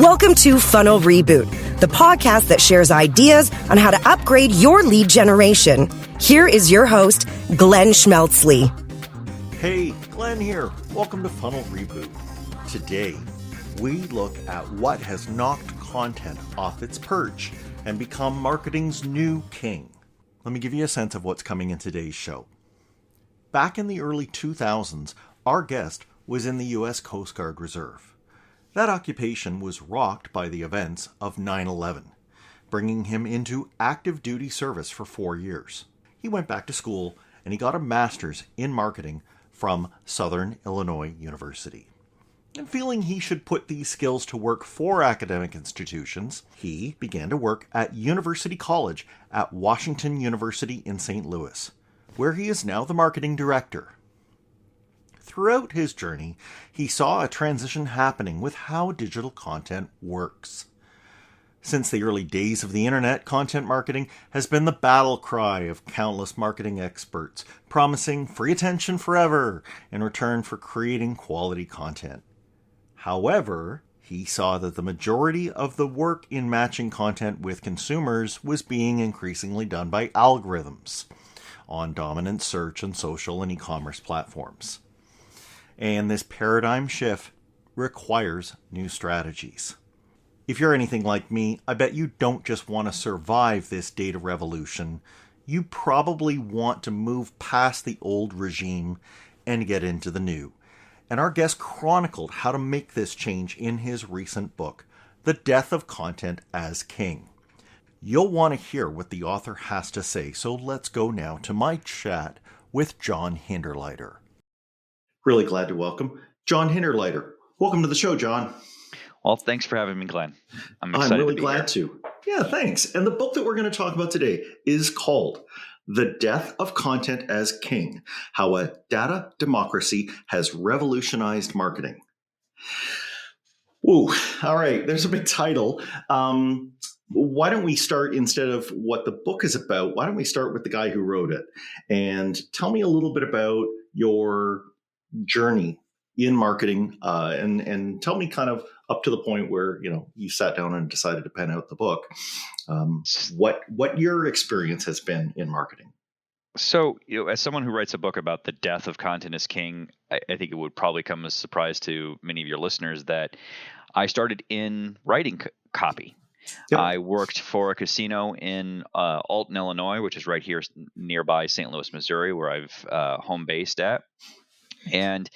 Welcome to Funnel Reboot, the podcast that shares ideas on how to upgrade your lead generation. Here is your host, Glenn Schmeltzley. Hey, Glenn here. Welcome to Funnel Reboot. Today, we look at what has knocked content off its perch and become marketing's new king. Let me give you a sense of what's coming in today's show. Back in the early 2000s, our guest was in the U.S. Coast Guard Reserve. That occupation was rocked by the events of 9/11, bringing him into active duty service for 4 years. He went back to school and he got a master's in marketing from Southern Illinois University. And feeling he should put these skills to work for academic institutions, he began to work at University College at Washington University in St. Louis, where he is now the marketing director. Throughout his journey, he saw a transition happening with how digital content works. Since the early days of the internet, content marketing has been the battle cry of countless marketing experts, promising free attention forever in return for creating quality content. However, he saw that the majority of the work in matching content with consumers was being increasingly done by algorithms on dominant search and social and e-commerce platforms. And this paradigm shift requires new strategies. If you're anything like me, I bet you don't just want to survive this data revolution. You probably want to move past the old regime and get into the new. And our guest chronicled how to make this change in his recent book, The Death of Content as King. You'll want to hear what the author has to say, so let's go now to my chat with John Hinderliter. Really glad to welcome John Hinderliter. Welcome to the show, John. Well, thanks for having me, Glenn. I'm excited really to be glad here. to. Yeah, thanks. And the book that we're going to talk about today is called The Death of Content as King, How a Data Democracy Has Revolutionized Marketing. Woo. All right. There's a big title. Why don't we start, instead of what the book is about, why don't we start with the guy who wrote it? And tell me a little bit about your journey in marketing, and tell me kind of up to the point where, you sat down and decided to pen out the book. What your experience has been in marketing. So, as someone who writes a book about the death of content as king, I think it would probably come as a surprise to many of your listeners that I started in writing copy. Yep. I worked for a casino in Alton, Illinois, which is right here nearby St. Louis, Missouri, where I've home based at. And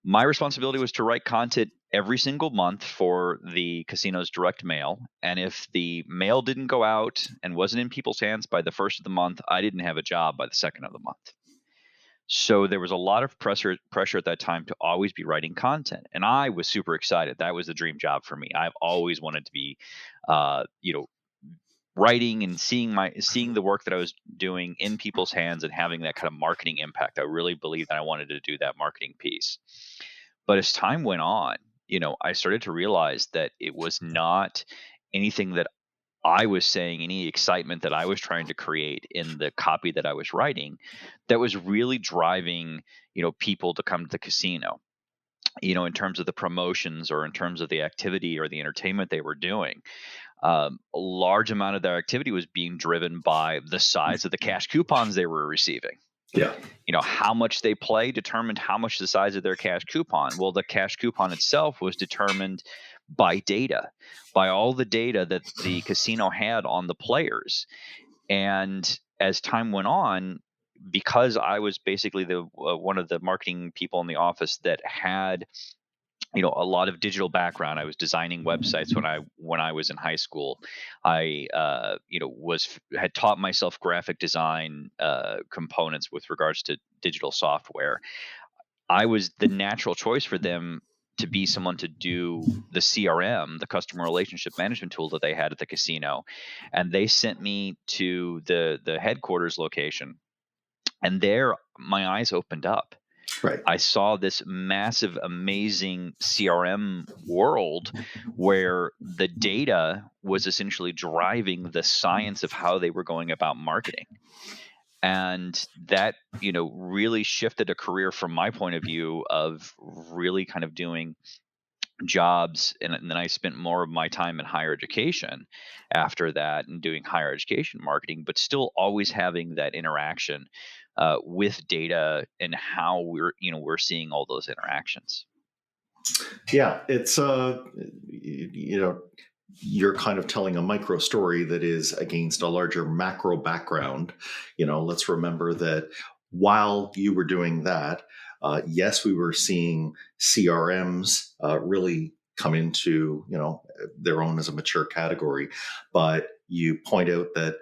my responsibility was to write content every single month for the casino's direct mail. And if the mail didn't go out and wasn't in people's hands by the first of the month, I didn't have a job by the second of the month. So there was a lot of pressure at that time to always be writing content. And I was super excited. That was the dream job for me. I've always wanted to be, writing and seeing the work that I was doing in people's hands and having that kind of marketing impact. I really believed that I wanted to do that marketing piece. But as time went on, I started to realize that it was not anything that I was saying, any excitement that I was trying to create in the copy that I was writing, that was really driving, people to come to the casino. In terms of the promotions or in terms of the activity or the entertainment they were doing. A large amount of their activity was being driven by the size of the cash coupons they were receiving. Yeah. How much they play determined how much the size of their cash coupon. Well, the cash coupon itself was determined by data, by all the data that the casino had on the players. And as time went on, because I was basically the one of the marketing people in the office that had a lot of digital background. I was designing websites when I was in high school. I had taught myself graphic design components with regards to digital software. I was the natural choice for them to be someone to do the CRM, the customer relationship management tool that they had at the casino, and they sent me to the headquarters location, and there my eyes opened up. Right. I saw this massive, amazing CRM world where the data was essentially driving the science of how they were going about marketing. And that, really shifted a career from my point of view of really kind of doing jobs, and then I spent more of my time in higher education after that and doing higher education marketing, but still always having that interaction with data and how we're seeing all those interactions. Yeah, it's you're kind of telling a micro story that is against a larger macro background. Let's remember that while you were doing that, yes, we were seeing CRMs really come into their own as a mature category, but you point out that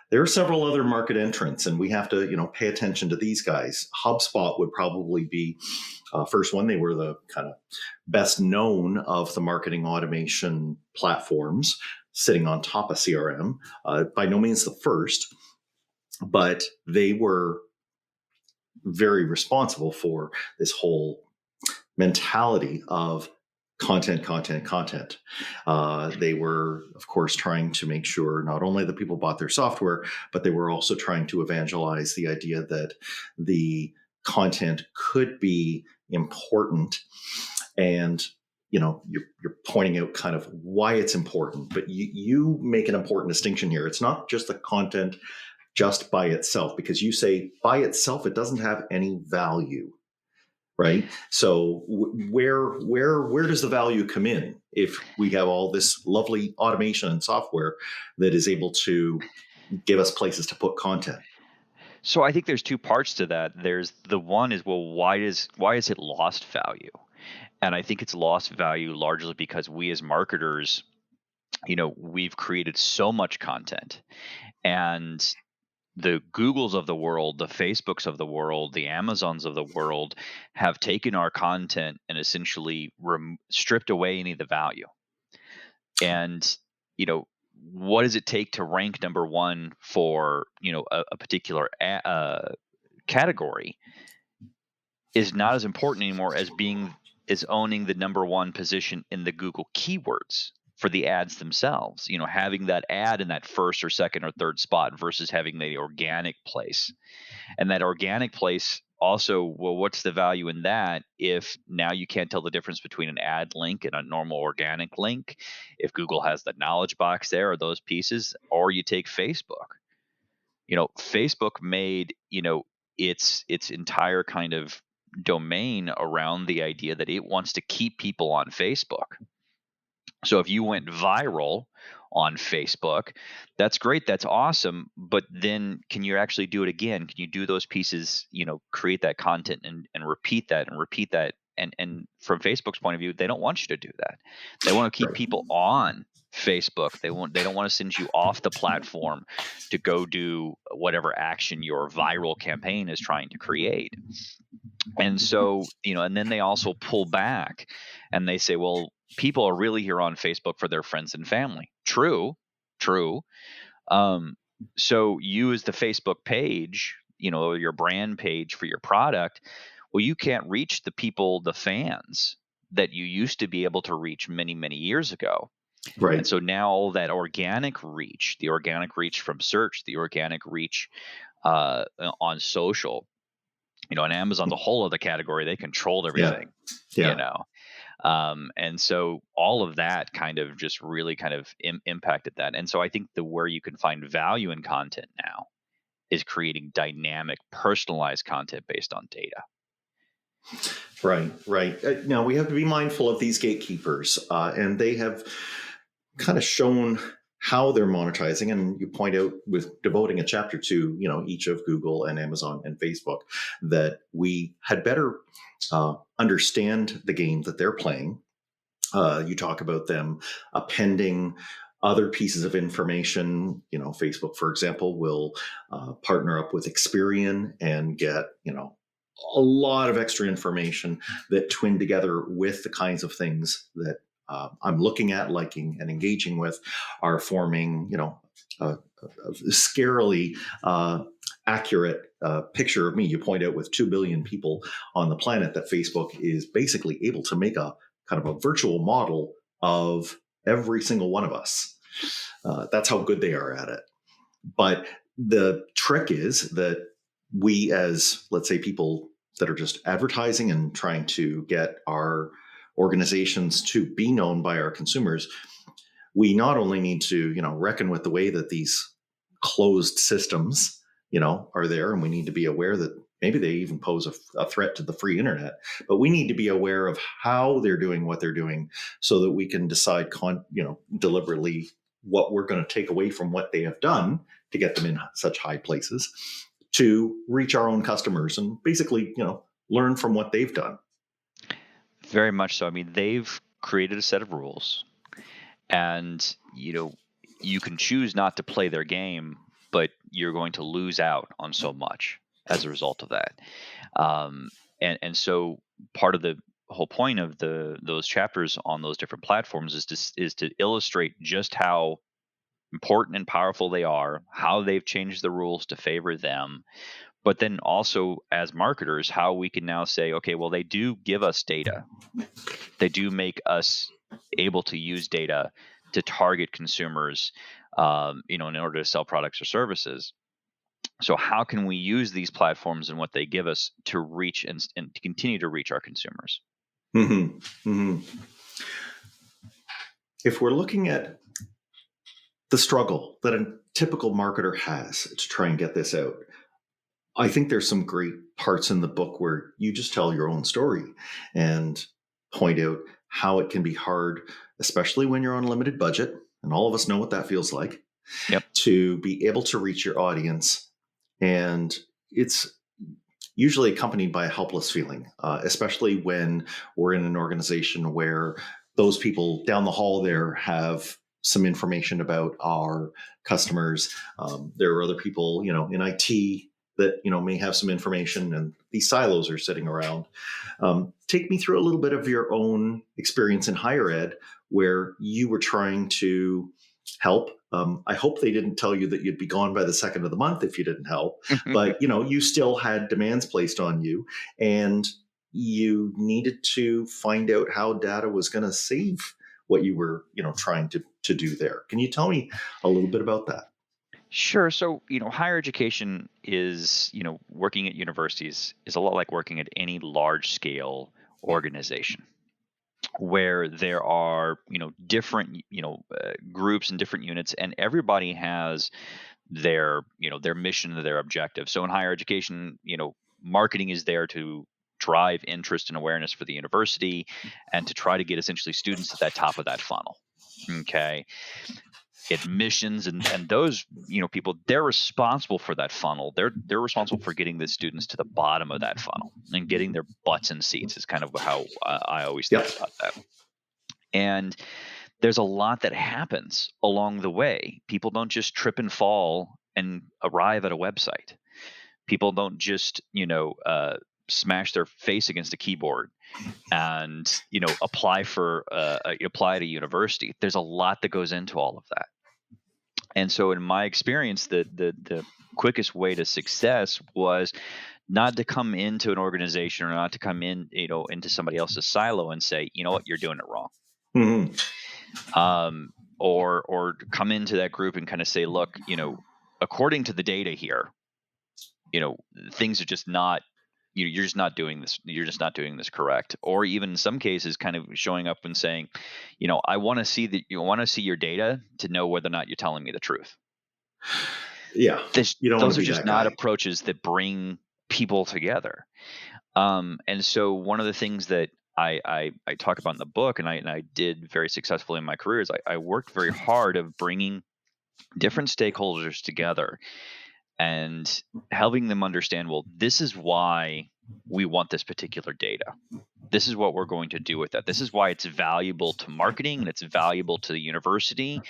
there are several other market entrants, and we have to pay attention to these guys. HubSpot would probably be first one. They were the kind of best known of the marketing automation platforms sitting on top of CRM. By no means the first, but they were very responsible for this whole mentality of content. They were, of course, trying to make sure not only that people bought their software, but they were also trying to evangelize the idea that the content could be important. And you're pointing out kind of why it's important, but you make an important distinction here. It's not just the content just by itself, because you say by itself it doesn't have any value, right? So where does the value come in if we have all this lovely automation and software that is able to give us places to put content? So I think there's two parts to that. There's the one is, well, why is it lost value? And I think it's lost value largely because we as marketers, we've created so much content, and the Googles of the world, the Facebooks of the world, the Amazons of the world have taken our content and essentially stripped away any of the value. And, what does it take to rank number one for, a particular category is not as important anymore as owning the number one position in the Google keywords for the ads themselves, having that ad in that first or second or third spot versus having the organic place. And that organic place also, well, what's the value in that if now you can't tell the difference between an ad link and a normal organic link? If Google has the knowledge box there or those pieces, or you take Facebook. Facebook made, its entire kind of domain around the idea that it wants to keep people on Facebook. So if you went viral on Facebook, that's great. That's awesome. But then can you actually do it again? Can you do those pieces, create that content and repeat that and repeat that? And from Facebook's point of view, they don't want you to do that. They want to keep people on Facebook. They don't want to send you off the platform to go do whatever action your viral campaign is trying to create. And so, and then they also pull back and they say, well, people are really here on Facebook for their friends and family. True. So you as the Facebook page, your brand page for your product, well, you can't reach the people, the fans that you used to be able to reach many, many years ago. Right. And so now all that organic reach, the organic reach from search, the organic reach on social, and Amazon's a whole other category. They controlled everything, Yeah. And so all of that kind of just really kind of impacted that. And so I think where you can find value in content now is creating dynamic, personalized content based on data. Right. Now we have to be mindful of these gatekeepers, and they have kind of shown how they're monetizing. And you point out with devoting a chapter to, each of Google and Amazon and Facebook, that we had better understand the game that they're playing. You talk about them appending other pieces of information. Facebook, for example, will partner up with Experian and get, a lot of extra information that twin together with the kinds of things that I'm looking at, liking, and engaging with, are forming, a scarily accurate picture of me. You point out with 2 billion people on the planet that Facebook is basically able to make a kind of a virtual model of every single one of us. That's how good they are at it. But the trick is that we, as, let's say, people that are just advertising and trying to get our organizations to be known by our consumers, we not only need to, reckon with the way that these closed systems, are there, and we need to be aware that maybe they even pose a threat to the free internet, but we need to be aware of how they're doing what they're doing so that we can decide, deliberately what we're going to take away from what they have done to get them in such high places to reach our own customers and basically, learn from what they've done. Very much so. I mean, they've created a set of rules, and you can choose not to play their game, but you're going to lose out on so much as a result of that. And so part of the whole point of those chapters on those different platforms is to illustrate just how important and powerful they are, how they've changed the rules to favor them, but then also as marketers, how we can now say, okay, well, they do give us data. They do make us able to use data to target consumers, in order to sell products or services. So how can we use these platforms and what they give us to reach and to continue to reach our consumers? Mm-hmm. Mm-hmm. If we're looking at the struggle that a typical marketer has to try and get this out, I think there's some great parts in the book where you just tell your own story and point out how it can be hard, especially when you're on a limited budget. And all of us know what that feels like. Yep. To be able to reach your audience. And it's usually accompanied by a helpless feeling, especially when we're in an organization where those people down the hall there have some information about our customers. There are other people, in IT that, may have some information, and these silos are sitting around. Take me through a little bit of your own experience in higher ed where you were trying to help. I hope they didn't tell you that you'd be gone by the second of the month if you didn't help, but you still had demands placed on you, and you needed to find out how data was going to save what you were, trying to do there. Can you tell me a little bit about that? Sure. So, higher education is, working at universities is a lot like working at any large scale organization where there are, different, groups and different units, and everybody has their, their mission, their objective. So in higher education, marketing is there to drive interest and awareness for the university and to try to get essentially students to that top of that funnel. Okay. Admissions and those people, they're responsible for that funnel. They're responsible for getting the students to the bottom of that funnel and getting their butts in seats is kind of how I always think about that. And there's a lot that happens along the way. People don't just trip and fall and arrive at a website. People don't just smash their face against a keyboard and apply at a university. There's a lot that goes into all of that. And so in my experience, the quickest way to success was not to come into an organization or not to come in, into somebody else's silo and say, you know what, you're doing it wrong. Mm-hmm. Or come into that group and kind of say, look, according to the data here, things are just not, you're just not doing this. You're just not doing this correct. Or even in some cases, kind of showing up and saying, I want to see that you want to see your data to know whether or not you're telling me the truth. Yeah. Those are just not approaches that bring people together. And so one of the things that I talk about in the book, and I did very successfully in my career, is I worked very hard of bringing different stakeholders together and helping them understand, well, this is why we want this particular data. This is what we're going to do with that. This is why it's valuable to marketing and it's valuable to the university.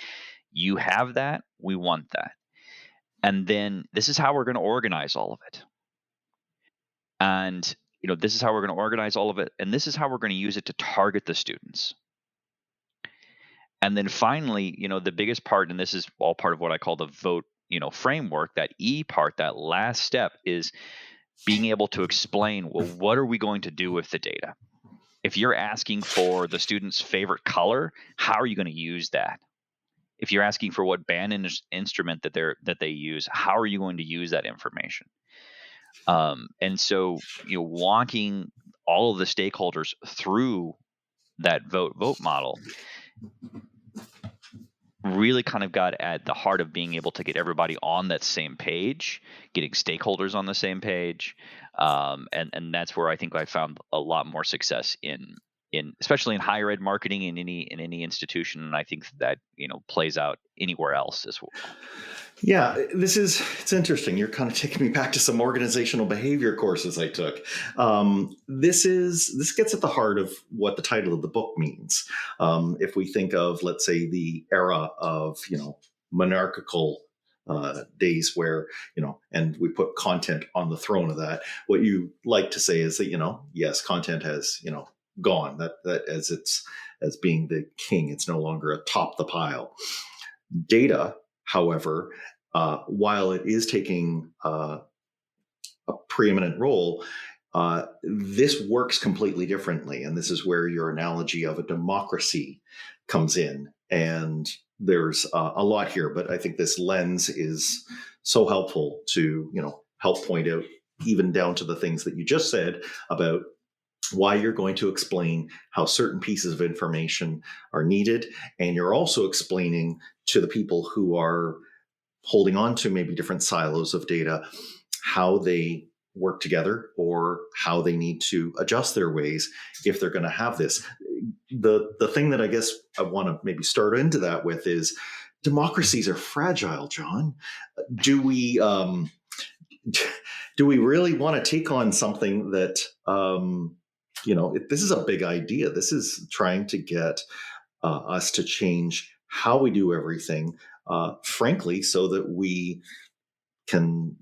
You have that. We want that. And then this is how we're going to organize all of it. And, this is how we're going to organize all of it. And this is how we're going to use it to target the students. And then finally, the biggest part, and this is all part of what I call the vote, framework, that E part, that last step is being able to explain, well, what are we going to do with the data? If you're asking for the student's favorite color, how are you going to use that? If you're asking for what band instrument that they use, how are you going to use that information? And so, walking all of the stakeholders through that vote model really kind of got at the heart of being able to get everybody on that same page, getting stakeholders on the same page, and that's where I think I found a lot more success in especially in higher ed marketing in any institution, and I think that plays out anywhere else as well. Yeah, it's interesting. You're kind of taking me back to some organizational behavior courses I took. This gets at the heart of what the title of the book means. If we think of, let's say, the era of monarchical days where and we put content on the throne of that. What you like to say is that yes, content has gone. That as being the king, it's no longer atop the pile. Data, however, while it is taking a preeminent role, this works completely differently. And this is where your analogy of a democracy comes in. And there's a lot here, but I think this lens is so helpful to, help point out even down to the things that you just said about why you're going to explain how certain pieces of information are needed. And you're also explaining to the people who are holding on to maybe different silos of data, how they work together or how they need to adjust their ways if they're going to have this. The thing that I guess I want to maybe start into that with is democracies are fragile, John. Do we really want to take on something that, this is a big idea. This is trying to get us to change how we do everything, frankly, so that we can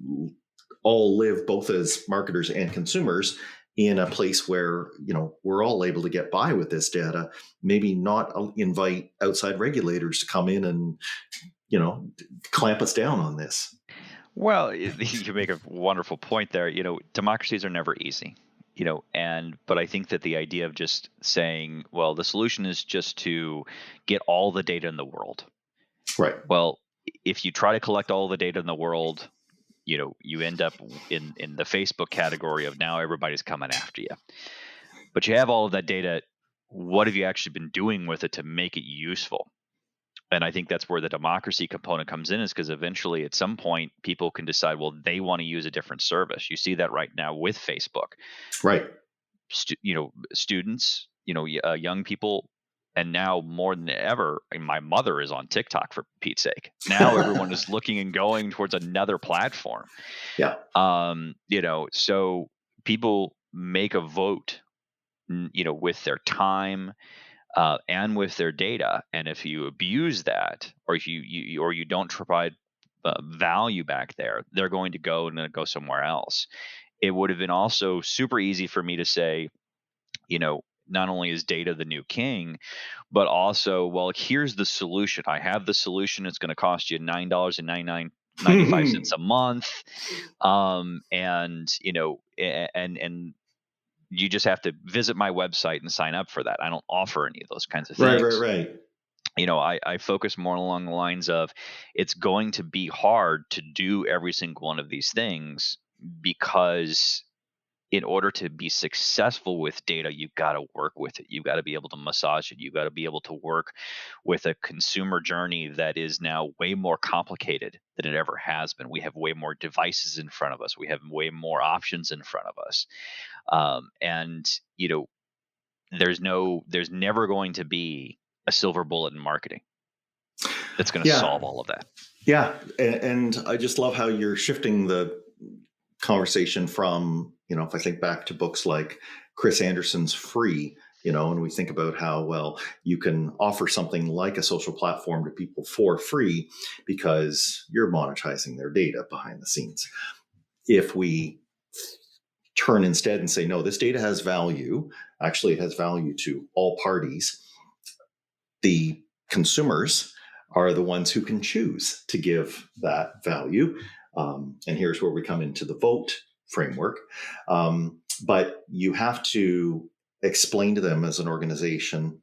all live both as marketers and consumers in a place where, we're all able to get by with this data, maybe not invite outside regulators to come in and, clamp us down on this. Well, you make a wonderful point there. Democracies are never easy. But I think that the idea of just saying, well, the solution is just to get all the data in the world. Right. Well, if you try to collect all the data in the world, you end up in the Facebook category of now everybody's coming after you. But you have all of that data. What have you actually been doing with it to make it useful? And I think that's where the democracy component comes in, is because eventually at some point people can decide, well, they want to use a different service. You see that right now with Facebook. Right. Students, young people, and now more than ever, my mother is on TikTok, for Pete's sake. Now everyone is looking and going towards another platform. Yeah. So people make a vote, with their time, and with their data, and if you abuse that, or if you don't provide value back there, they're going to go somewhere else. It would have been also super easy for me to say, not only is data the new king, but also, well, here's the solution. I have the solution. It's going to cost you $9.95 a month, and you just have to visit my website and sign up for that. I don't offer any of those kinds of things. Right. I focus more along the lines of, it's going to be hard to do every single one of these things, because in order to be successful with data, you've got to work with it. You've got to be able to massage it. You've got to be able to work with a consumer journey that is now way more complicated than it ever has been. We have way more devices in front of us. We have way more options in front of us. There's never going to be a silver bullet in marketing that's going to solve all of that. Yeah. And I just love how you're shifting the conversation from, if I think back to books like Chris Anderson's Free, and we think about how, well, you can offer something like a social platform to people for free because you're monetizing their data behind the scenes. If we turn instead and say, no, this data has value, actually it has value to all parties, the consumers are the ones who can choose to give that value. And here's where we come into the vote framework. But you have to explain to them as an organization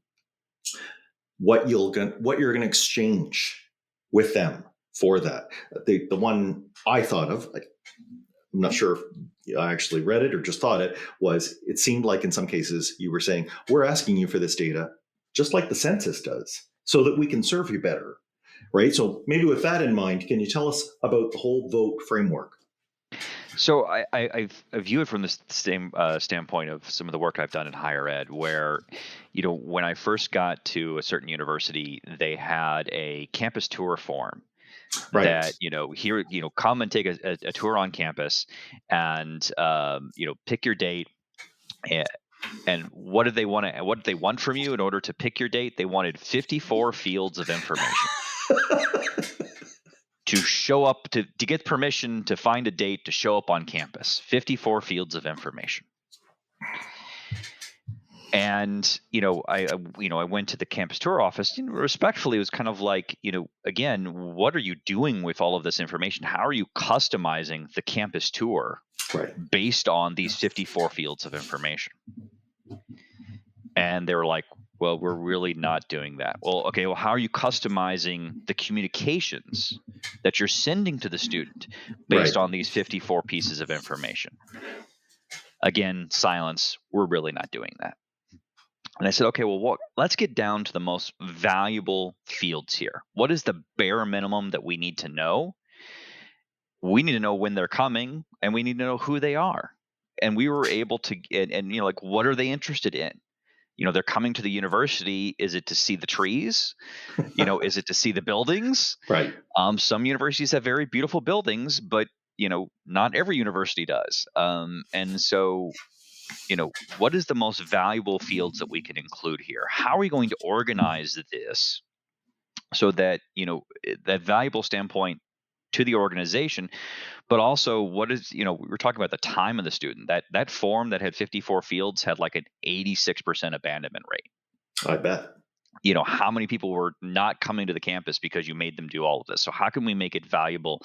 what you're going to exchange with them for that. The one I thought of, I'm not sure if I actually read it or just thought it was, it seemed like in some cases you were saying, we're asking you for this data, just like the census does, so that we can serve you better, right? So maybe with that in mind, can you tell us about the whole vote framework? So I view it from the same standpoint of some of the work I've done in higher ed, where, when I first got to a certain university, they had a campus tour form Right. that, here, come and take a tour on campus, and pick your date. And what did they want to? What did they want from you in order to pick your date? They wanted 54 fields of information to show up, to get permission to find a date to show up on campus. 54 fields of information. And I went to the campus tour office. Respectfully, it was kind of like, again, what are you doing with all of this information? How are you customizing the campus tour Right. based on these 54 fields of information? And they were like, well, we're really not doing that. Well, okay, well, how are you customizing the communications that you're sending to the student based Right. on these 54 pieces of information? Again, silence. We're really not doing that. And I said, okay, well, let's get down to the most valuable fields here. What is the bare minimum that we need to know? We need to know when they're coming, and we need to know who they are. And we were able to, like, what are they interested in? They're coming to the university. Is it to see the trees? Is it to see the buildings? Right. Some universities have very beautiful buildings, but, not every university does. And so, what is the most valuable fields that we can include here? How are we going to organize this so that, that valuable standpoint to the organization, but also what is, we were talking about the time of the student. That form that had 54 fields had like an 86% abandonment rate. I bet. How many people were not coming to the campus because you made them do all of this? So how can we make it valuable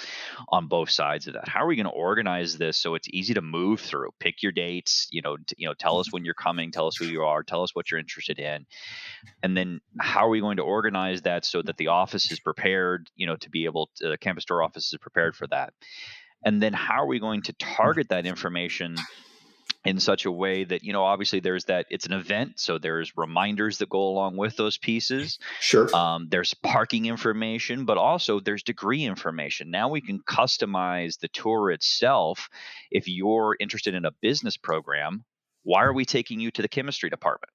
on both sides of that? How are we going to organize this so it's easy to move through? Pick your dates, tell us when you're coming, tell us who you are, tell us what you're interested in. And then how are we going to organize that so that the office is prepared, to be able to, the campus tour office is prepared for that. And then how are we going to target that information in such a way that, obviously there's that, it's an event, so there's reminders that go along with those pieces. Sure. There's parking information, but also there's degree information. Now we can customize the tour itself. If you're interested in a business program, why are we taking you to the chemistry department?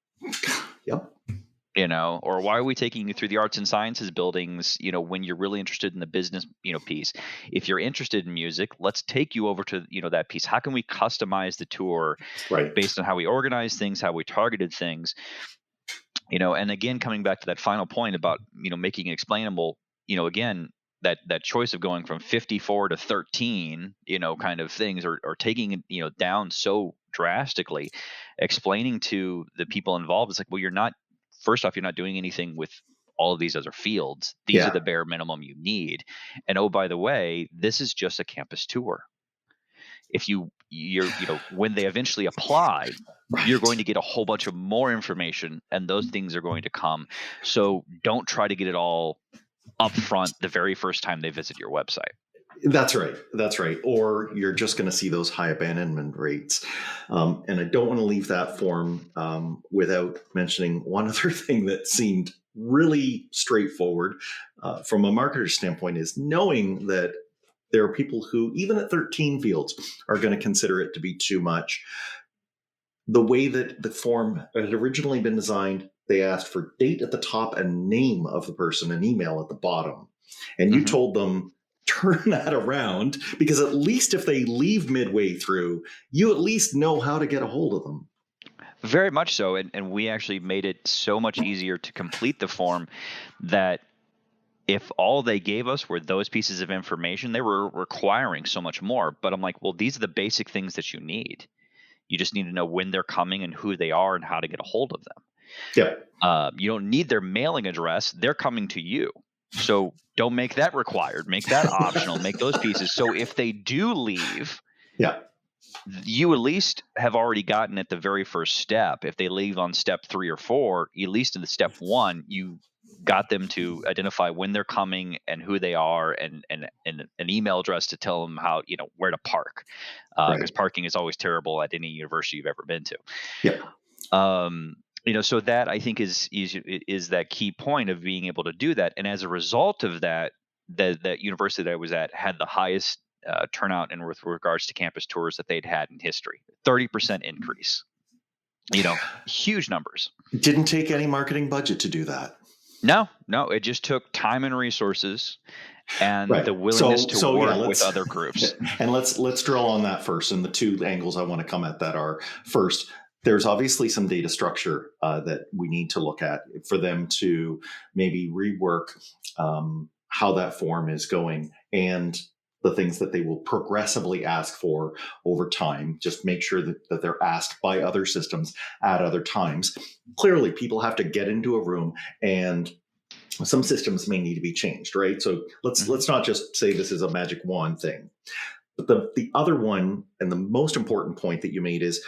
Yep. Or why are we taking you through the arts and sciences buildings, when you're really interested in the business, piece? If you're interested in music, let's take you over to, that piece. How can we customize the tour based on how we organize things, how we targeted things, and again, coming back to that final point about, making it explainable, again, that choice of going from 54 to 13, kind of things, or taking it, down so drastically, explaining to the people involved, it's like, well, first off, you're not doing anything with all of these other fields. These are the bare minimum you need. And oh, by the way, this is just a campus tour. If you're when they eventually apply, you're going to get a whole bunch of more information, and those things are going to come. So don't try to get it all up front the very first time they visit your website. That's right. That's right. Or you're just going to see those high abandonment rates. And I don't want to leave that form without mentioning one other thing that seemed really straightforward from a marketer's standpoint, is knowing that there are people who, even at 13 fields, are going to consider it to be too much. The way that the form had originally been designed, they asked for date at the top and name of the person and email at the bottom. And you told them, turn that around, because at least if they leave midway through, you at least know how to get a hold of them. Very much so. And we actually made it so much easier to complete the form that if all they gave us were those pieces of information, they were requiring so much more. But I'm like, well, these are the basic things that you need. You just need to know when they're coming and who they are and how to get a hold of them. Yeah. You don't need their mailing address. They're coming to you. So don't make that required. Make that optional. Make those pieces. So if they do leave, you at least have already gotten at the very first step. If they leave on step 3 or 4, at least in the step 1, you got them to identify when they're coming and who they are, and an email address to tell them how, where to park, because parking is always terrible at any university you've ever been to. Yeah. So that, I think, is that key point of being able to do that. And as a result of that, that university that I was at had the highest turnout in with regards to campus tours that they'd had in history. 30% increase. Huge numbers. It didn't take any marketing budget to do that. No, it just took time and resources and the willingness to work with other groups. And let's drill on that first. And the two angles I want to come at that are, first, there's obviously some data structure that we need to look at for them to maybe rework how that form is going, and the things that they will progressively ask for over time. Just make sure that they're asked by other systems at other times. Clearly, people have to get into a room, and some systems may need to be changed, right? So let's not just say this is a magic wand thing. But the other one, and the most important point that you made, is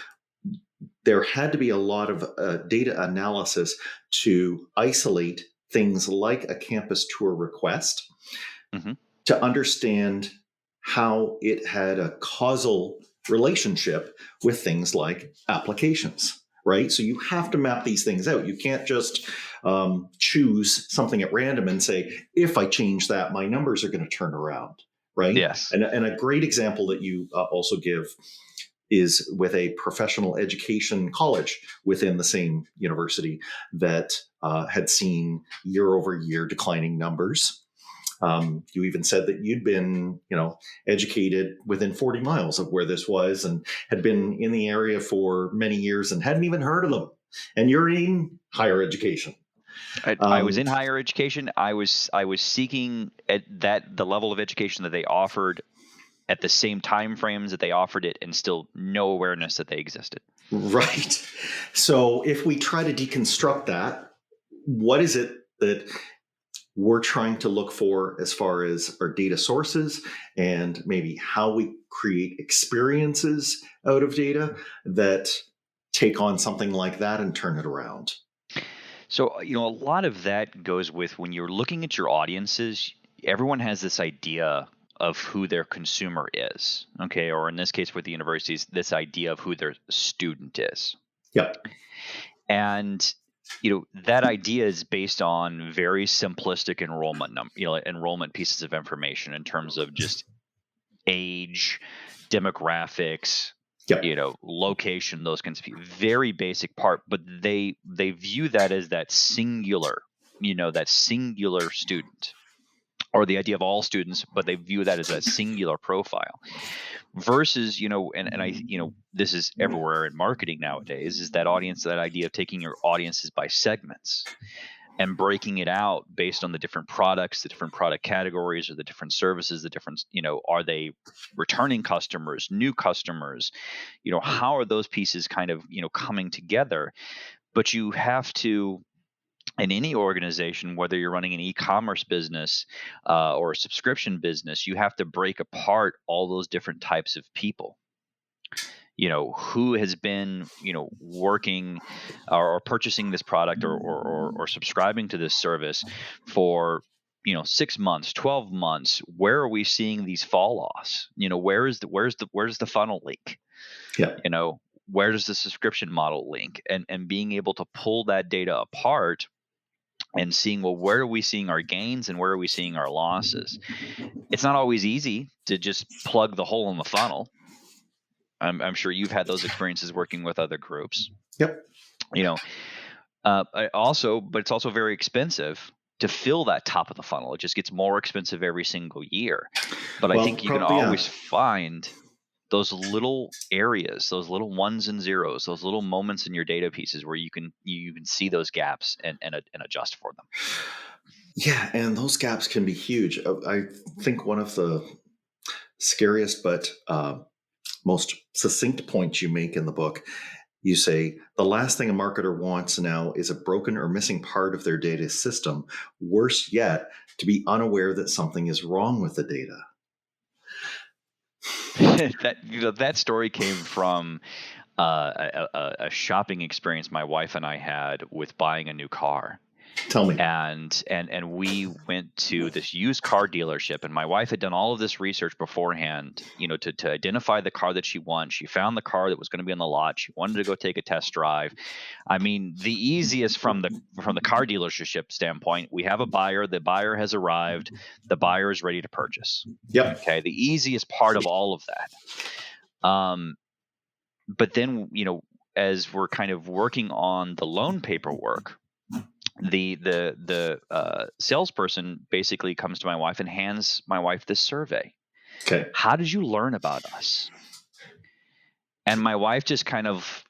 there had to be a lot of data analysis to isolate things like a campus tour request, to understand how it had a causal relationship with things like applications, right? So you have to map these things out. You can't just choose something at random and say, if I change that, my numbers are going to turn around, right? Yes. And a great example that you also give is with a professional education college within the same university that had seen year over year declining numbers. You even said that you'd been, educated within 40 miles of where this was, and had been in the area for many years and hadn't even heard of them. And you're in higher education. I was in higher education. I was seeking at the level of education that they offered at the same time frames that they offered it, and still no awareness that they existed. Right. So if we try to deconstruct that, what is it that we're trying to look for as far as our data sources, and maybe how we create experiences out of data that take on something like that and turn it around? So, a lot of that goes with, when you're looking at your audiences, everyone has this idea of who their consumer is, okay? Or in this case with the universities, this idea of who their student is. Yep. And that idea is based on very simplistic enrollment pieces of information in terms of just age, demographics, location, those kinds of very basic part. But they view that as that singular student, or the idea of all students, but they view that as a singular profile. Versus, and I, this is everywhere in marketing nowadays, is that idea of taking your audiences by segments and breaking it out based on the different products, the different product categories, or the different services, the different, are they returning customers, new customers, how are those pieces kind of, coming together? But you have to, in any organization, whether you're running an e-commerce business or a subscription business, you have to break apart all those different types of people. Who has been, working or purchasing this product or subscribing to this service for, 6 months, 12 months. Where are we seeing these fall offs? Where's the funnel leak? Yeah. Where does the subscription model link? And being able to pull that data apart and seeing, well, where are we seeing our gains and where are we seeing our losses? It's not always easy to just plug the hole in the funnel. I'm sure you've had those experiences working with other groups. Yep. But it's also very expensive to fill that top of the funnel. It just gets more expensive every single year. But I think you can always find those little areas, those little ones and zeros, those little moments in your data pieces where you can see those gaps and adjust for them. Yeah, and those gaps can be huge. I think one of the scariest but most succinct points you make in the book, you say, the last thing a marketer wants now is a broken or missing part of their data system. Worse yet, to be unaware that something is wrong with the data. That story came from a shopping experience my wife and I had with buying a new car. Tell me. And we went to this used car dealership, and my wife had done all of this research beforehand, to identify the car that she wants. She found the car that was going to be on the lot. She wanted to go take a test drive. I mean, the easiest from the car dealership standpoint, we have a buyer. The buyer has arrived. The buyer is ready to purchase. Yep. Okay, the easiest part of all of that. But then, as we're kind of working on the loan paperwork, the salesperson basically comes to my wife and hands my wife this survey. Okay. How did you learn about us? And my wife just kind of,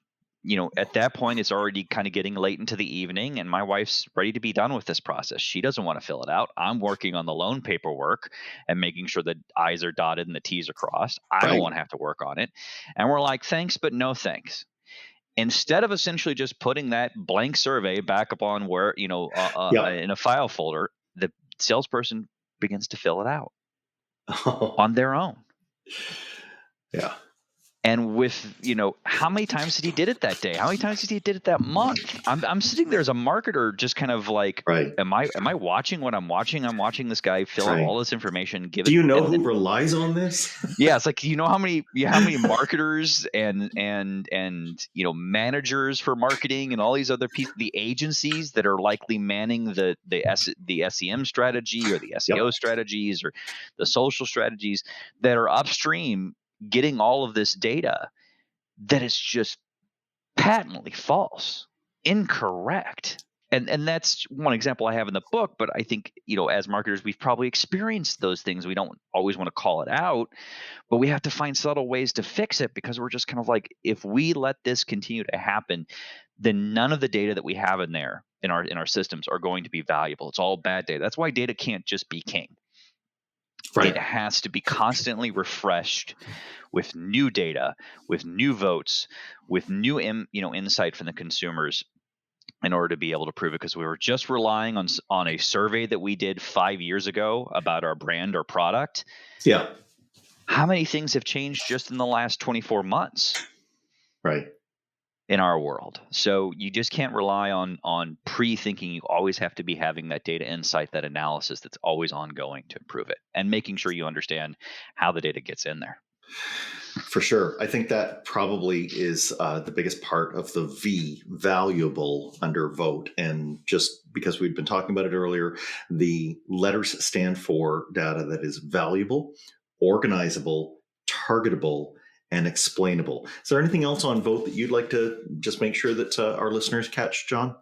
at that point, it's already kind of getting late into the evening, and my wife's ready to be done with this process. She doesn't want to fill it out. I'm working on the loan paperwork and making sure the I's are dotted and the T's are crossed. I don't want to have to work on it. And we're like, thanks, but no thanks. Instead of essentially just putting that blank survey back up on where, in a file folder, the salesperson begins to fill it out on their own. Yeah. And with, how many times did he did it that day? How many times did he did it that month? I'm sitting there as a marketer, just kind of like, am I watching what I'm watching? I'm watching this guy fill out all this information. Do you know who relies on this? Yeah, it's like, how many marketers and managers for marketing and all these other people, the agencies that are likely manning the SEM strategy or the SEO strategies or the social strategies that are upstream getting all of this data that is just patently false, incorrect. And that's one example I have in the book, but I think, as marketers, we've probably experienced those things. We don't always want to call it out, but we have to find subtle ways to fix it, because we're just kind of like, if we let this continue to happen, then none of the data that we have in there in our systems are going to be valuable. It's all bad data. That's why data can't just be king. Right. It has to be constantly refreshed with new data, with new votes, with new insight from the consumers in order to be able to prove it. Because we were just relying on a survey that we did 5 years ago about our brand or product. Yeah. How many things have changed just in the last 24 months? Right. In our world. So you just can't rely on pre-thinking. You always have to be having that data insight, that analysis that's always ongoing to improve it, and making sure you understand how the data gets in there. For sure. I think that probably is the biggest part of the V, valuable, under vote. And just because we've been talking about it earlier, the letters stand for data that is valuable, organizable, targetable, and explainable. Is there anything else on vote that you'd like to just make sure that our listeners catch, John?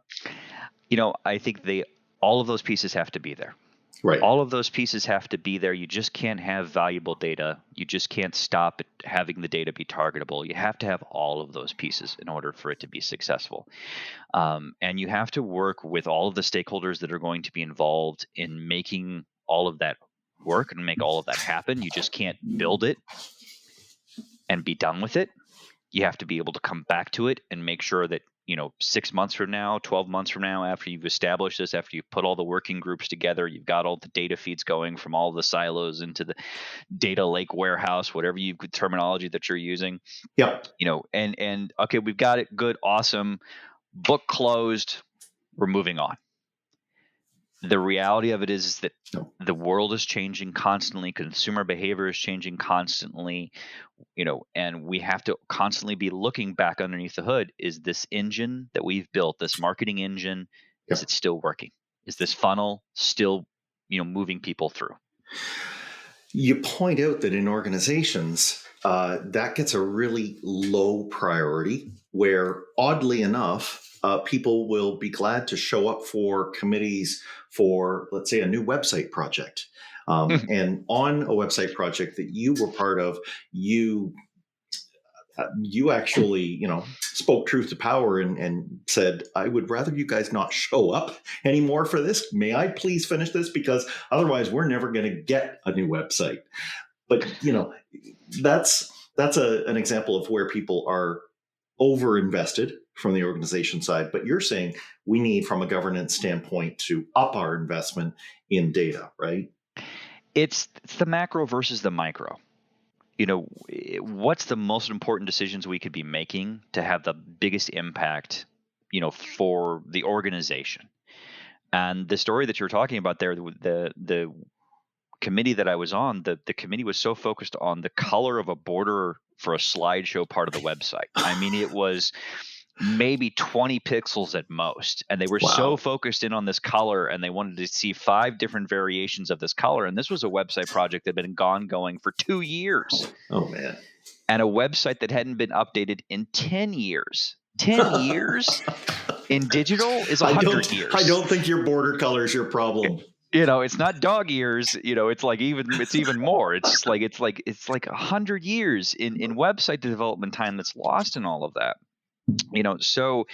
I think all of those pieces have to be there. Right. All of those pieces have to be there. You just can't have valuable data. You just can't stop at having the data be targetable. You have to have all of those pieces in order for it to be successful. And you have to work with all of the stakeholders that are going to be involved in making all of that work and make all of that happen. You just can't build it and be done with it. You have to be able to come back to it and make sure that, 6 months from now, 12 months from now, after you've established this, after you've put all the working groups together, you've got all the data feeds going from all the silos into the data lake warehouse, whatever terminology that you're using. Yep. And okay, we've got it. Good. Awesome. Book closed. We're moving on. The reality of it is that the world is changing constantly. Consumer behavior is changing constantly, and we have to constantly be looking back underneath the hood. Is this engine that we've built, this marketing engine, is it still working? Is this funnel still, moving people through? You point out that in organizations, that gets a really low priority, where oddly enough, people will be glad to show up for committees for, let's say, a new website project. And on a website project that you were part of, you actually, spoke truth to power and said, I would rather you guys not show up anymore for this. May I please finish this? Because otherwise we're never going to get a new website. But, that's an example of where people are over-invested from the organization side. But you're saying we need, from a governance standpoint, to up our investment in data, right? It's the macro versus the micro. What's the most important decisions we could be making to have the biggest impact, for the organization? And the story that you're talking about there, the committee that I was on, the committee was so focused on the color of a border for a slideshow part of the website. I mean, it was maybe 20 pixels at most. And they were so Wow. focused in on this color, and they wanted to see 5 different variations of this color. And this was a website project that had been going for 2 years, Oh, man. and a website that hadn't been updated in 10 years. 10 years in digital is 100 years. I don't think your border color is your problem. It's not dog years. It's even more. It's like 100 years in website development time that's lost in all of that. So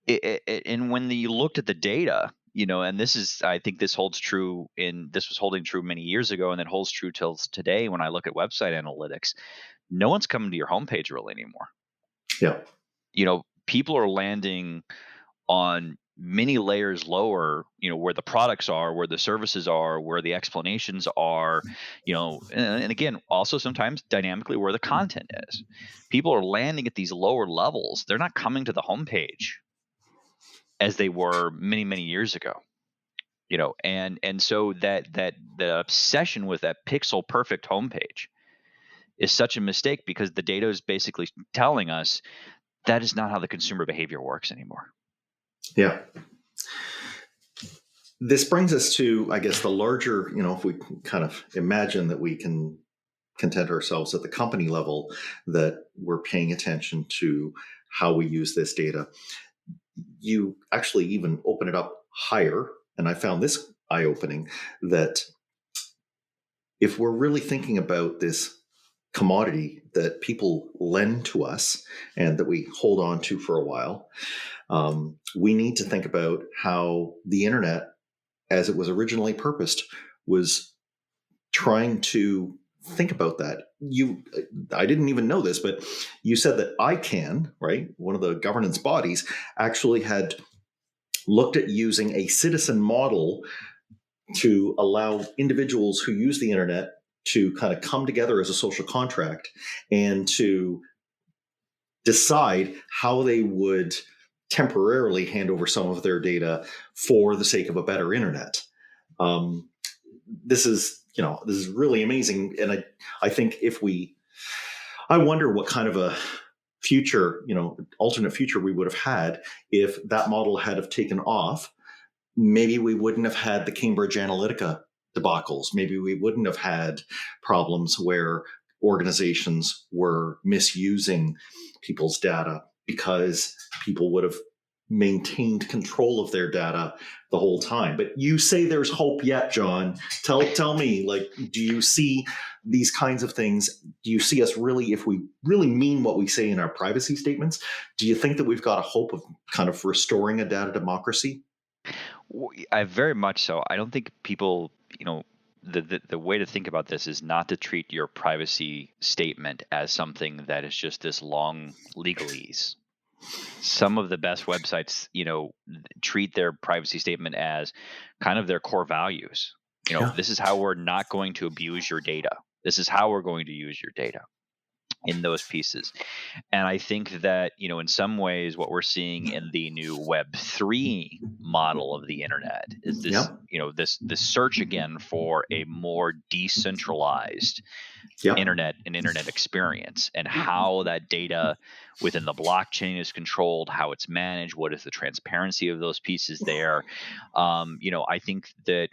and when you looked at the data, and I think this holds true this was holding true many years ago, and it holds true till today. When I look at website analytics, no one's coming to your homepage really anymore. Yeah. People are landing on many layers lower, where the products are, where the services are, where the explanations are, and again, also sometimes dynamically where the content is. People are landing at these lower levels. They're not coming to the homepage as they were many, many years ago, and so that the obsession with that pixel perfect homepage is such a mistake, because the data is basically telling us that is not how the consumer behavior works anymore. Yeah. This brings us to, I guess, the larger, if we kind of imagine that we can content ourselves at the company level, that we're paying attention to how we use this data. You actually even open it up higher. And I found this eye-opening, that if we're really thinking about this commodity that people lend to us and that we hold on to for a while, we need to think about how the internet, as it was originally purposed, was trying to think about that. I didn't even know this, but you said that ICANN, right, one of the governance bodies, actually had looked at using a citizen model to allow individuals who use the internet to kind of come together as a social contract and to decide how they would temporarily hand over some of their data for the sake of a better internet. This is really amazing. And I think I wonder what kind of a future, alternate future we would have had if that model had have taken off. Maybe we wouldn't have had the Cambridge Analytica debacles. Maybe we wouldn't have had problems where organizations were misusing people's data, because people would have maintained control of their data the whole time. But you say there's hope yet, John. Tell me, do you see these kinds of things? Do you see us really, if we really mean what we say in our privacy statements, do you think that we've got a hope of kind of restoring a data democracy? I very much so. I don't think people, the way to think about this is not to treat your privacy statement as something that is just this long legalese. Some of the best websites, treat their privacy statement as kind of their core values. This is how we're not going to abuse your data. This is how we're going to use your data in those pieces. And I think that, in some ways, what we're seeing in the new Web3 model of the internet is this, this search again for a more decentralized internet and internet experience, and how that data within the blockchain is controlled, how it's managed, what is the transparency of those pieces there. I think that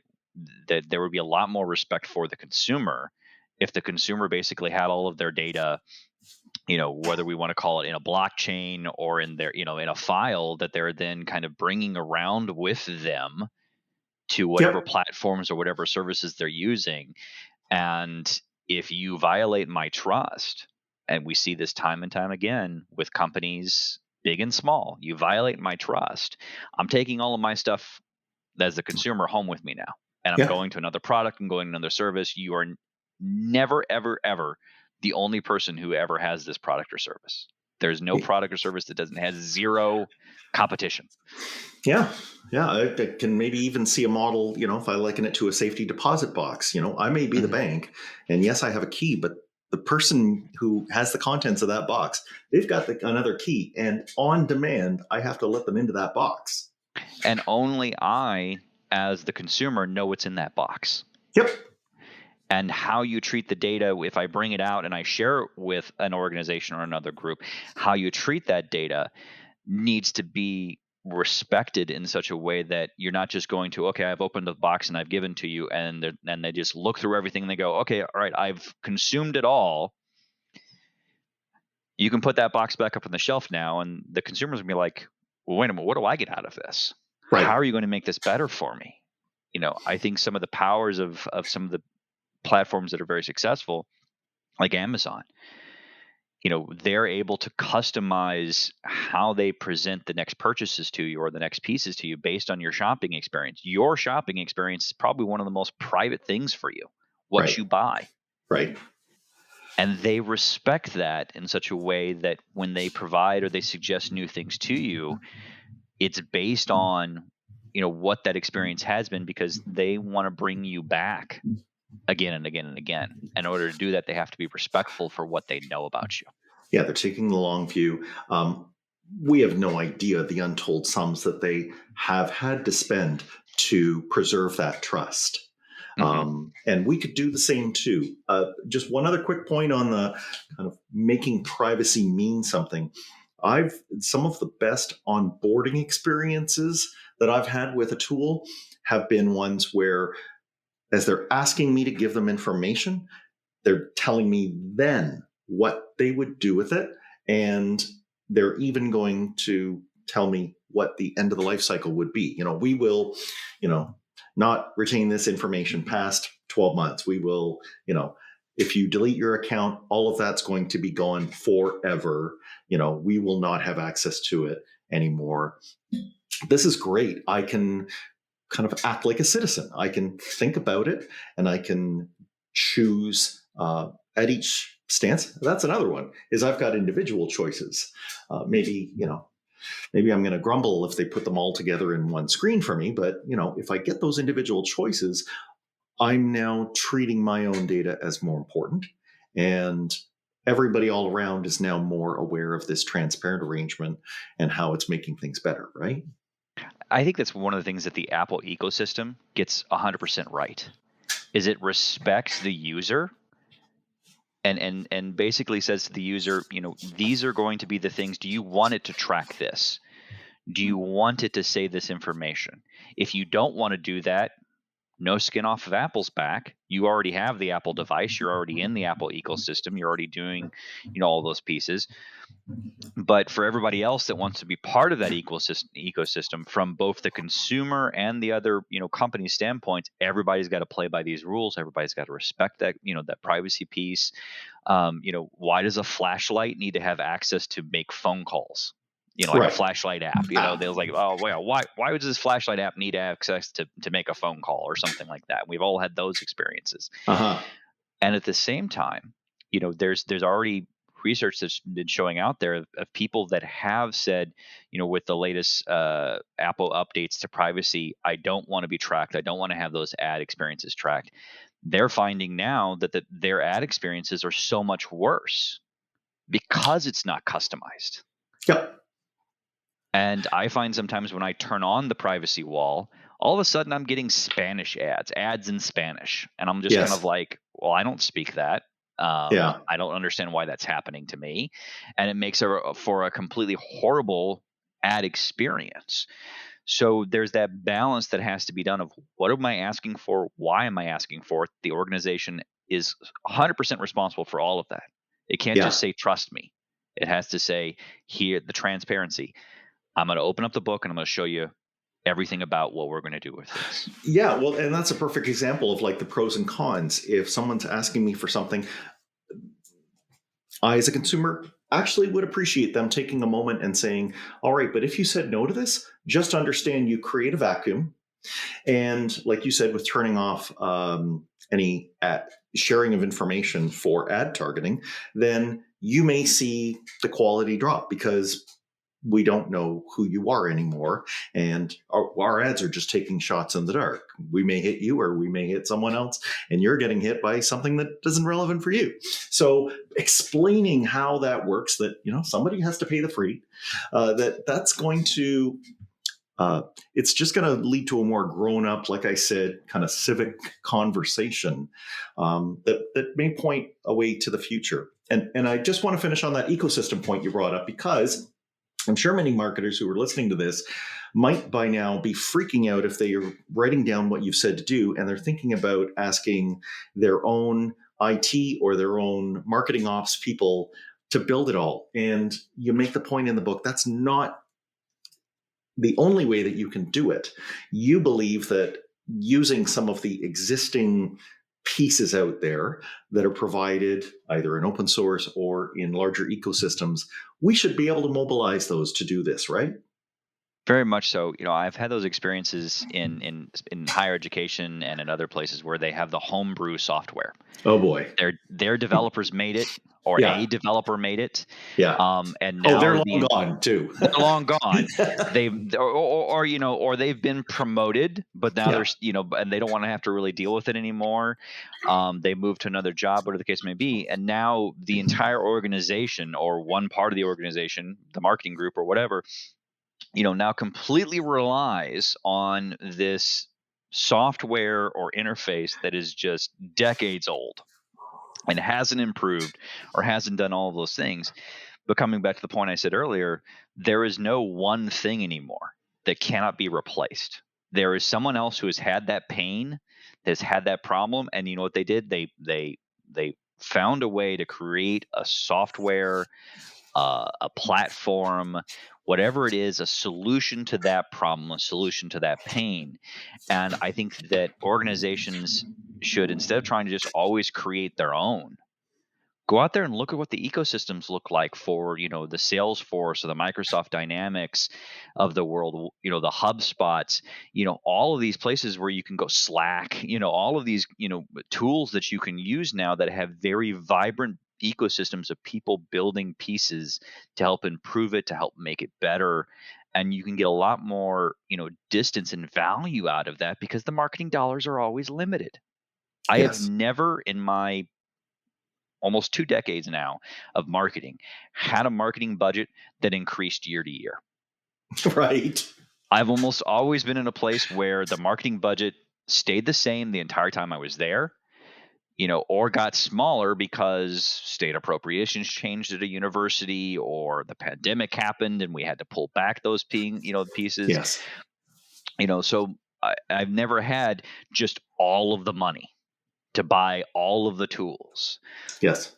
there would be a lot more respect for the consumer if the consumer basically had all of their data, whether we want to call it in a blockchain or in their, in a file that they're then kind of bringing around with them to whatever platforms or whatever services they're using. And if you violate my trust, and we see this time and time again with companies big and small, you violate my trust, I'm taking all of my stuff as the consumer home with me now. And I'm going to another product and going to another service. You are never, ever, ever the only person who ever has this product or service. There's no product or service that doesn't have zero competition. Yeah. I can maybe even see a model, if I liken it to a safety deposit box. I may be the bank, and yes, I have a key, but the person who has the contents of that box, they've got another key, and on demand, I have to let them into that box. And only I as the consumer, know what's in that box. Yep. And how you treat the data, if I bring it out and I share it with an organization or another group, how you treat that data needs to be respected in such a way that you're not just going to, okay, I've opened the box and I've given to you, and they just look through everything and they go, okay, all right, I've consumed it all. You can put that box back up on the shelf now, and the consumer's gonna be like, well, wait a minute, what do I get out of this? Right. How are you going to make this better for me? I think some of the powers of some of the platforms that are very successful, like Amazon, they're able to customize how they present the next purchases to you or the next pieces to you based on your shopping experience. Your shopping experience is probably one of the most private things for you, what Right. you buy. Right. And they respect that in such a way that when they provide or they suggest new things to you, it's based on, what that experience has been, because they want to bring you back again and again and again. In order to do that, they have to be respectful for what they know about you. Yeah, they're taking the long view. We have no idea the untold sums that they have had to spend to preserve that trust. And we could do the same too. Just one other quick point on the kind of making privacy mean something. Some of the best onboarding experiences that I've had with a tool have been ones where, as they're asking me to give them information, they're telling me then what they would do with it. And they're even going to tell me what the end of the life cycle would be. We will, not retain this information past 12 months. We will, if you delete your account, all of that's going to be gone forever. We will not have access to it anymore. This is great. I can kind of act like a citizen. I can think about it, and I can choose at each stance. That's another one, is I've got individual choices. Maybe I'm going to grumble if they put them all together in one screen for me. But, if I get those individual choices, I'm now treating my own data as more important. And everybody all around is now more aware of this transparent arrangement and how it's making things better, right? I think that's one of the things that the Apple ecosystem gets 100% right, is it respects the user and basically says to the user, these are going to be the things. Do you want it to track this? Do you want it to say this information? If you don't want to do that, no skin off of Apple's back. You already have the Apple device. You're already in the Apple ecosystem. You're already doing, all those pieces. But for everybody else that wants to be part of that ecosystem from both the consumer and the other, company standpoints, everybody's got to play by these rules. Everybody's got to respect that, that privacy piece. Why does a flashlight need to have access to make phone calls? Like Right. a flashlight app, they was like, oh, well, why would this flashlight app need access to make a phone call or something like that? We've all had those experiences. Uh-huh. And at the same time, there's already research that's been showing out there of people that have said, with the latest Apple updates to privacy, I don't want to be tracked. I don't want to have those ad experiences tracked. They're finding now that their ad experiences are so much worse because it's not customized. Yep. And I find sometimes when I turn on the privacy wall, all of a sudden I'm getting Spanish ads in Spanish. And I'm just Yes. kind of like, well, I don't speak that. Yeah. I don't understand why that's happening to me. And it makes for a completely horrible ad experience. So there's that balance that has to be done of what am I asking for? Why am I asking for it? The organization is 100% responsible for all of that. It can't just say, trust me. It has to say, here, the transparency. I'm going to open up the book and I'm going to show you everything about what we're going to do with this. Yeah, well, and that's a perfect example of like the pros and cons. If someone's asking me for something, I, as a consumer, actually would appreciate them taking a moment and saying, all right, but if you said no to this, just understand you create a vacuum. And like you said, with turning off any sharing of information for ad targeting, then you may see the quality drop because we don't know who you are anymore. And our ads are just taking shots in the dark. We may hit you or we may hit someone else, and you're getting hit by something that isn't relevant for you. So explaining how that works, that, somebody has to pay the freight, that's going to it's just going to lead to a more grown up, like I said, kind of civic conversation that may point a way to the future. And I just want to finish on that ecosystem point you brought up, because I'm sure many marketers who are listening to this might by now be freaking out if they are writing down what you've said to do, and they're thinking about asking their own IT or their own marketing ops people to build it all. And you make the point in the book, that's not the only way that you can do it. You believe that using some of the existing pieces out there that are provided either in open source or in larger ecosystems, we should be able to mobilize those to do this, right? Very much so. I've had those experiences in higher education and in other places where they have the homebrew software. Oh boy. Their developers made it, or Yeah. a developer made it. Yeah. And now they're long gone too. They're long gone. Or they've been promoted, but now there's, and they don't want to have to really deal with it anymore. They moved to another job, whatever the case may be. And now the entire organization, or one part of the organization, the marketing group or whatever, now completely relies on this software or interface that is just decades old and hasn't improved or hasn't done all of those things. But coming back to the point I said earlier, there is no one thing anymore that cannot be replaced. There is someone else who has had that pain, has had that problem, and you know what they did? They found a way to create a software, a platform, whatever it is, a solution to that problem, a solution to that pain. And I think that organizations should, instead of trying to just always create their own, go out there and look at what the ecosystems look like for, the Salesforce or the Microsoft Dynamics of the world, the HubSpots, all of these places where you can go, Slack, all of these, tools that you can use now that have very vibrant ecosystems of people building pieces to help improve it, to help make it better. And you can get a lot more, distance and value out of that, because the marketing dollars are always limited. I have never, in my almost 2 decades now of marketing, had a marketing budget that increased year to year. Right. I've almost always been in a place where the marketing budget stayed the same the entire time I was there, or got smaller because state appropriations changed at a university, or the pandemic happened and we had to pull back those pieces. Yes. So I've never had just all of the money to buy all of the tools. Yes.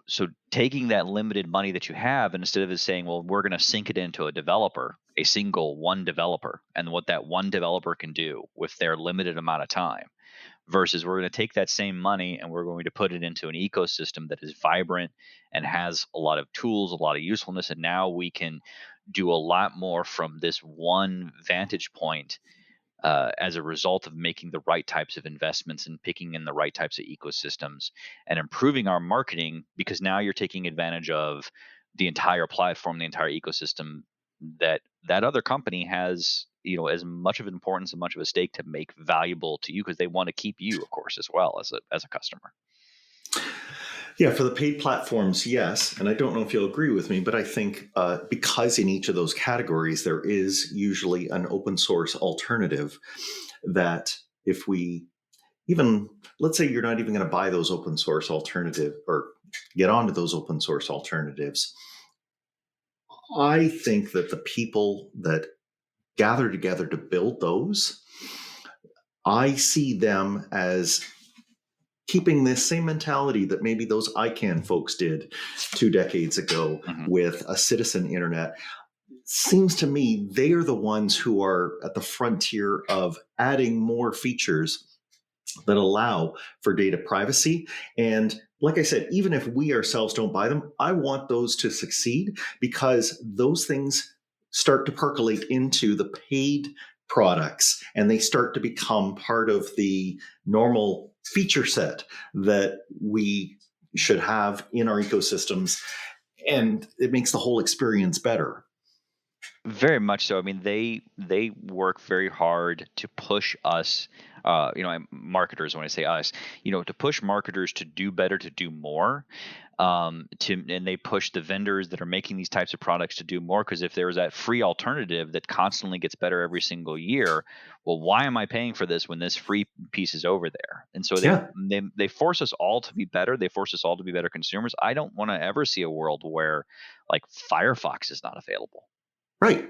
So taking that limited money that you have, and instead of it saying, well, we're going to sink it into a developer, a single one developer, and what that one developer can do with their limited amount of time, versus we're going to take that same money and we're going to put it into an ecosystem that is vibrant and has a lot of tools, a lot of usefulness. And now we can do a lot more from this one vantage point, as a result of making the right types of investments and picking in the right types of ecosystems and improving our marketing, because now you're taking advantage of the entire platform, the entire ecosystem that other company has, as much of an importance and much of a stake to make valuable to you, because they want to keep you, of course, as well as a customer. Yeah, for the paid platforms, yes. And I don't know if you'll agree with me, but I think because in each of those categories, there is usually an open source alternative, that if we even, let's say you're not even going to buy those open source alternative or get onto those open source alternatives, I think that the people that gather together to build those, I see them as keeping this same mentality that maybe those ICANN folks did 2 decades ago with a citizen internet. Seems to me they are the ones who are at the frontier of adding more features that allow for data privacy. And like I said, even if we ourselves don't buy them, I want those to succeed, because those things start to percolate into the paid products and they start to become part of the normal feature set that we should have in our ecosystems. And it makes the whole experience better. Very much so. I mean, they work very hard to push us, marketers. When I say us, to push marketers to do better, to do more. And they push the vendors that are making these types of products to do more. Because if there was that free alternative that constantly gets better every single year, well, why am I paying for this when this free piece is over there? And so Yeah. they force us all to be better. They force us all to be better consumers. I don't want to ever see a world where like Firefox is not available. Right.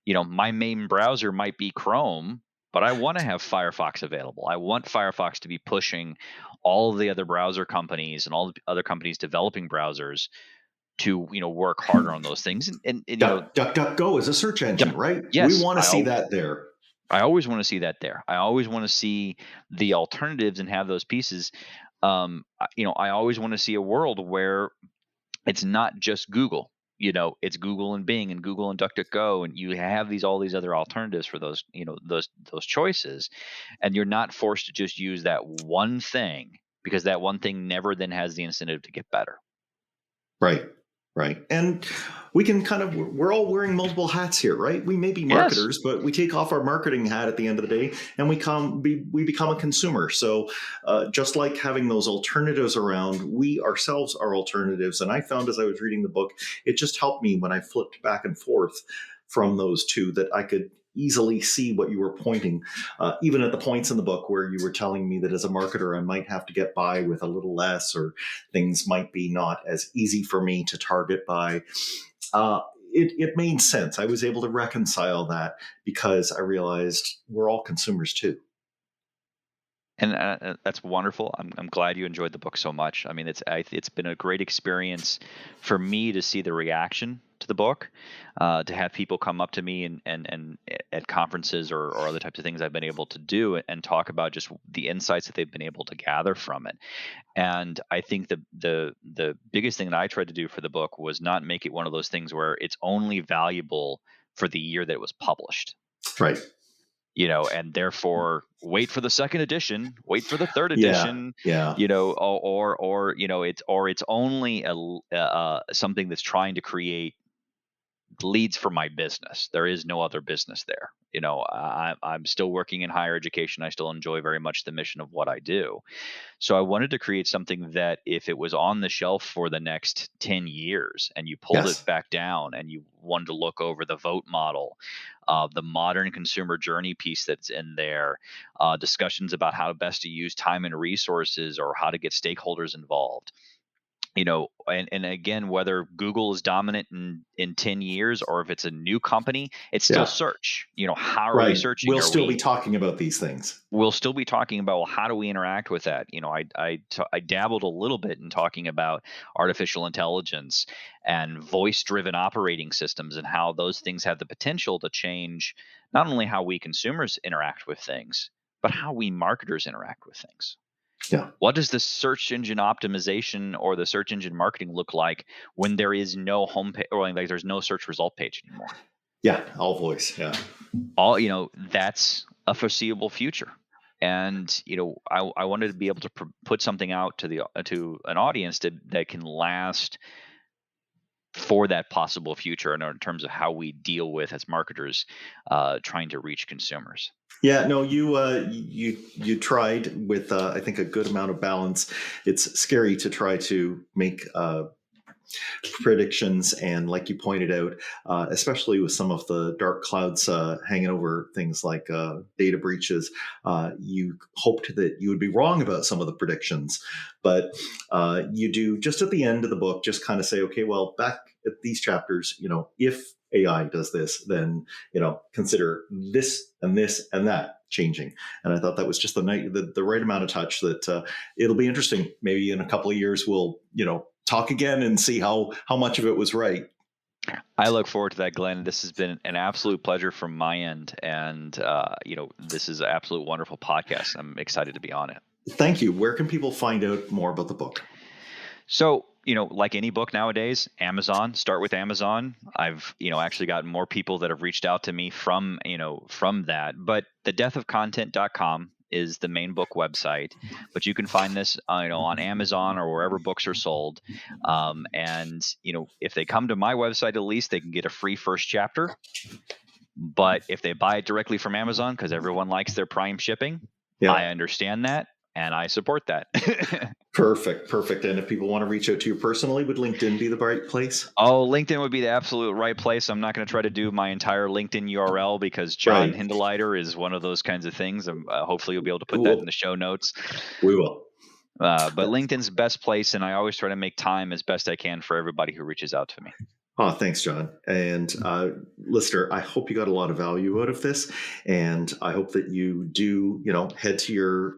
My main browser might be Chrome, but I want to have Firefox available. I want Firefox to be pushing all of the other browser companies and all the other companies developing browsers to, work harder on those things. DuckDuckGo is a search engine, right? We Yes, want to see that there. I always want to see that there. I always want to see the alternatives and have those pieces. I always want to see a world where it's not just Google. It's Google and Bing and Google and DuckDuckGo, and you have all these other alternatives for those, those choices, and you're not forced to just use that one thing, because that one thing never then has the incentive to get better. Right. Right. And we can we're all wearing multiple hats here, right? We may be marketers, but we take off our marketing hat at the end of the day and we become a consumer. So just like having those alternatives around, we ourselves are alternatives. And I found as I was reading the book, it just helped me when I flipped back and forth from those two, that I could easily see what you were pointing, even at the points in the book where you were telling me that as a marketer, I might have to get by with a little less, or things might be not as easy for me to target by. It made sense. I was able to reconcile that because I realized we're all consumers too. And that's wonderful. I'm glad you enjoyed the book so much. I mean, it's been a great experience for me to see the reaction to the book, to have people come up to me and at conferences or other types of things I've been able to do and talk about just the insights that they've been able to gather from it. And I think the biggest thing that I tried to do for the book was not make it one of those things where it's only valuable for the year that it was published. Right. And therefore wait for the second edition, wait for the third Yeah. edition, Yeah. it's only something that's trying to create leads for my business. There is no other business there. I'm still working in higher education. I still enjoy very much the mission of what I do. So I wanted to create something that if it was on the shelf for the next 10 years and you pulled Yes. it back down and you wanted to look over the vote model, the modern consumer journey piece that's in there, discussions about how best to use time and resources or how to get stakeholders involved. And again, whether Google is dominant in 10 years or if it's a new company, it's still search. How are we searching? We'll still be talking about these things. We'll still be talking about, well, how do we interact with that? I dabbled a little bit in talking about artificial intelligence and voice-driven operating systems and how those things have the potential to change not only how we consumers interact with things, but how we marketers interact with things. Yeah. What does the search engine optimization or the search engine marketing look like when there is no homepage, or like there's no search result page anymore? Yeah, all voice. Yeah. That's a foreseeable future. And I wanted to be able to put something out to an audience that can last for that possible future, and in terms of how we deal with as marketers trying to reach consumers. Yeah, no, you tried with I think a good amount of balance. It's scary to try to make predictions, and like you pointed out, especially with some of the dark clouds hanging over things like data breaches, you hoped that you would be wrong about some of the predictions, but you do just at the end of the book just kind of say, okay, well, back at these chapters, if AI does this, then consider this and this and that changing. And I thought that was just the right amount of touch that it'll be interesting. Maybe in a couple of years we'll talk again and see how much of it was right. I look forward to that, Glenn. This has been an absolute pleasure from my end, and this is an absolute wonderful podcast. I'm excited to be on it. Thank you. Where can people find out more about the book? So, like any book nowadays, Amazon, start with Amazon. I've, actually gotten more people that have reached out to me from that. But thedeathofcontent.com is the main book website, but you can find this, on Amazon or wherever books are sold. And if they come to my website, at least they can get a free first chapter. But if they buy it directly from Amazon, because everyone likes their Prime shipping, I understand that and I support that. Perfect. And if people want to reach out to you personally, would LinkedIn be the right place? Oh, LinkedIn would be the absolute right place. I'm not going to try to do my entire LinkedIn URL because John Hinderliter is one of those kinds of things. Hopefully you'll be able to put that in the show notes. We will. But LinkedIn's the best place, and I always try to make time as best I can for everybody who reaches out to me. Oh, thanks, John. And listener, I hope you got a lot of value out of this. And I hope that you do, head to your,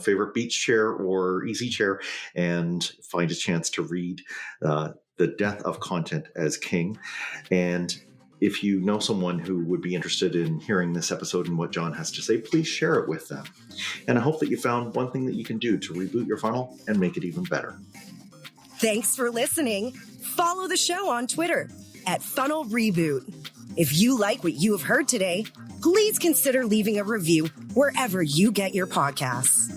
favorite beach chair or easy chair and find a chance to read The Death of Content as King. And if you know someone who would be interested in hearing this episode and what John has to say, please share it with them. And I hope that you found one thing that you can do to reboot your funnel and make it even better. Thanks for listening. Follow the show on Twitter @Funnel Reboot. If you like what you have heard today, please consider leaving a review wherever you get your podcasts.